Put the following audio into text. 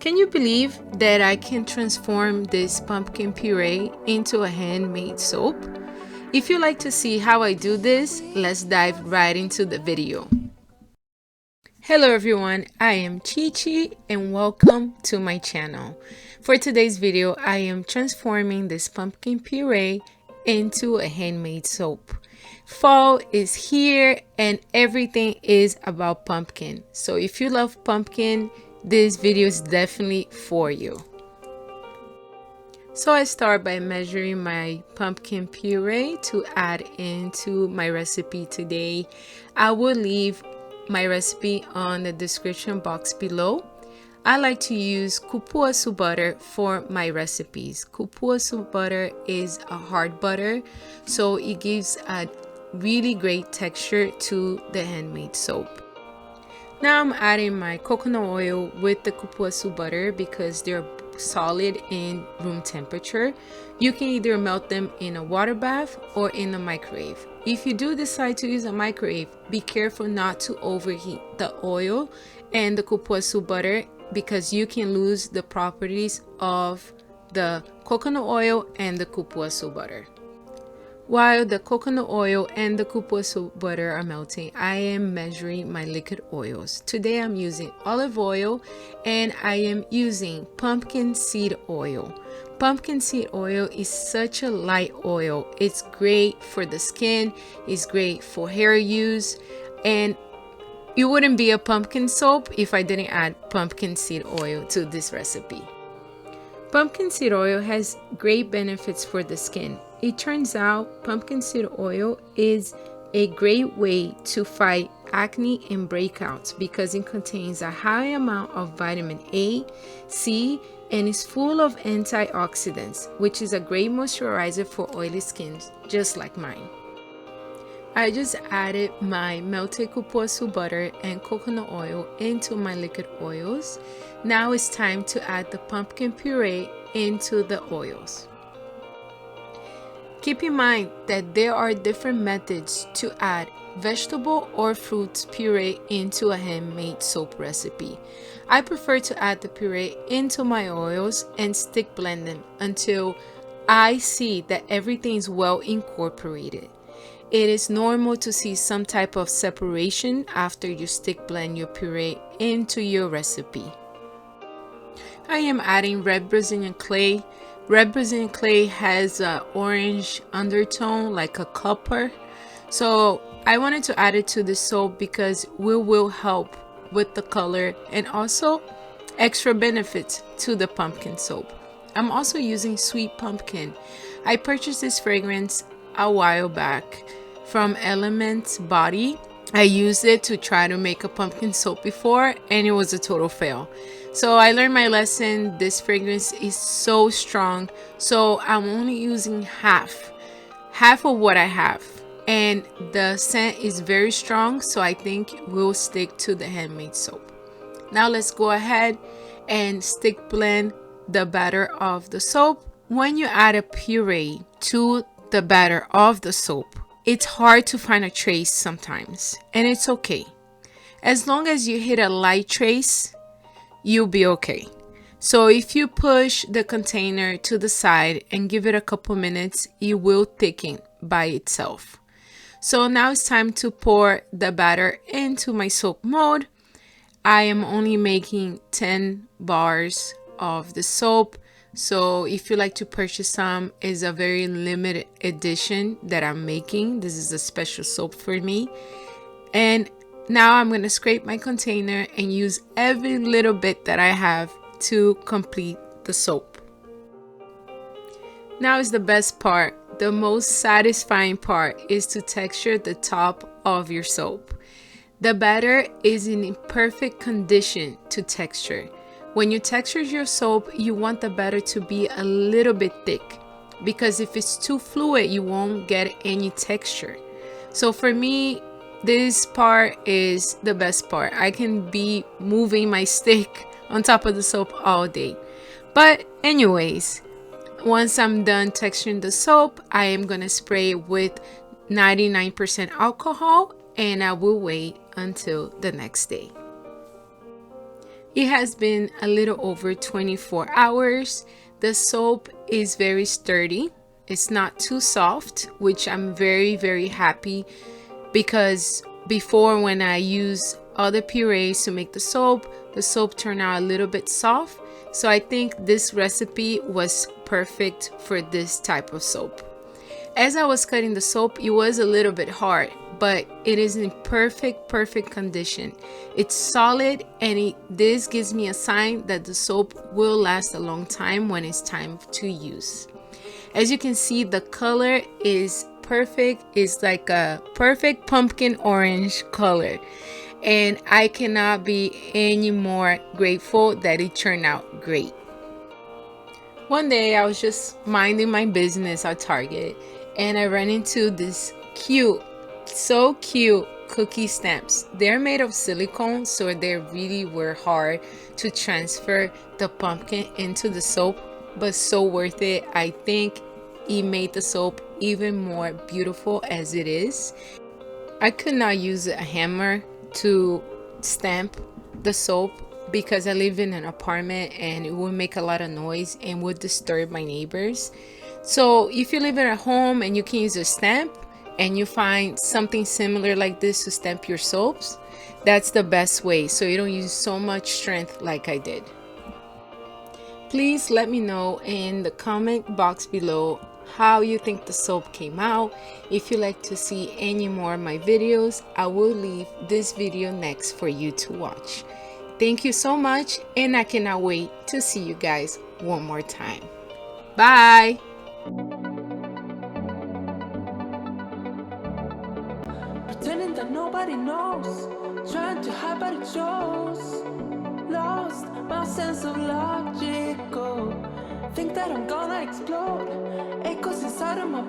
Can you believe that I can transform this pumpkin puree into a handmade soap? If you'd like to see how I do this, let's dive right into the video. Hello everyone, I am Chichi and welcome to my channel. For today's video, I am transforming this pumpkin puree into a handmade soap. Fall is here and everything is about pumpkin. So if you love pumpkin, this video is definitely for you. So I start by measuring my pumpkin puree to add into my recipe today. I will leave my recipe on the description box below. I like to use Cupuacu butter for my recipes. Cupuacu butter is a hard butter, so it gives a really great texture to the handmade soap. Now I'm adding my coconut oil with the Cupuacu butter because they're solid in room temperature. You can either melt them in a water bath or in the microwave. If you do decide to use a microwave, be careful not to overheat the oil and the Cupuacu butter because you can lose the properties of the coconut oil and the Cupuacu butter. While the coconut oil and the Cupuacu butter are melting, I am measuring my liquid oils. Today I'm using olive oil and I am using pumpkin seed oil. Pumpkin seed oil is such a light oil. It's great for the skin, it's great for hair use, and it wouldn't be a pumpkin soap if I didn't add pumpkin seed oil to this recipe. Pumpkin seed oil has great benefits for the skin. It turns out pumpkin seed oil is a great way to fight acne and breakouts because it contains a high amount of vitamin A, C, and is full of antioxidants, which is a great moisturizer for oily skin just like mine. I just added my melted Cupuacu butter and coconut oil into my liquid oils. Now it's time to add the pumpkin puree into the oils. Keep in mind that there are different methods to add vegetable or fruit puree into a handmade soap recipe. I prefer to add the puree into my oils and stick blend them until I see that everything is well incorporated. It is normal to see some type of separation after you stick blend your puree into your recipe. I am adding red Brazilian clay. Red Brazilian clay has an orange undertone like a copper. So I wanted to add it to the soap because it will help with the color and also extra benefits to the pumpkin soap. I'm also using sweet pumpkin. I purchased this fragrance a while back from Element's Body. I used it to try to make a pumpkin soap before and it was a total fail. So I learned my lesson. This fragrance is so strong, so I'm only using half of what I have, and the scent is very strong, so I think we'll stick to the handmade soap. Now let's go ahead and stick blend the batter of the soap. When you add a puree to the batter of the soap, it's hard to find a trace sometimes, and it's okay. As long as you hit a light trace, you'll be okay. So if you push the container to the side and give it a couple minutes, it will thicken by itself. So now it's time to pour the batter into my soap mold. I am only making 10 bars of the soap. So if you like to purchase some, it's a very limited edition that I'm making. This is a special soap for me. And now I'm going to scrape my container and use every little bit that I have to complete the soap. Now is the best part. The most satisfying part is to texture the top of your soap. The batter is in perfect condition to texture. When you texture your soap, you want the batter to be a little bit thick because if it's too fluid, you won't get any texture. So for me, this part is the best part. I can be moving my stick on top of the soap all day. But anyways, once I'm done texturing the soap, I am going to spray it with 99% alcohol and I will wait until the next day. It has been a little over 24 hours. The soap is very sturdy. It's not too soft, which I'm very happy, because before, when I use other purees to make the soap turned out a little bit soft. So I think this recipe was perfect for this type of soap. As I was cutting the soap, it was a little bit hard, but it is in perfect condition. It's solid, and this gives me a sign that the soap will last a long time when it's time to use. As you can see, the color is perfect. It's like a perfect pumpkin orange color, and I cannot be any more grateful that it turned out great. One day I was just minding my business at Target, and I ran into this so cute cookie stamps. They're made of silicone, so they really were hard to transfer the pumpkin into the soap, but so worth it. I think it made the soap even more beautiful as it is. I could not use a hammer to stamp the soap because I live in an apartment and it would make a lot of noise and would disturb my neighbors. So if you live at home and you can use a stamp and you find something similar like this to stamp your soaps, that's the best way, so you don't use so much strength like I did. Please let me know in the comment box below how you think the soap came out. If you'd like to see any more of my videos, I will leave this video next for you to watch. Thank you so much, and I cannot wait to see you guys one more time. Bye! Pretending that nobody knows, trying to hide but it shows. Lost my sense of logical, think that I'm gonna explode. Echoes inside of my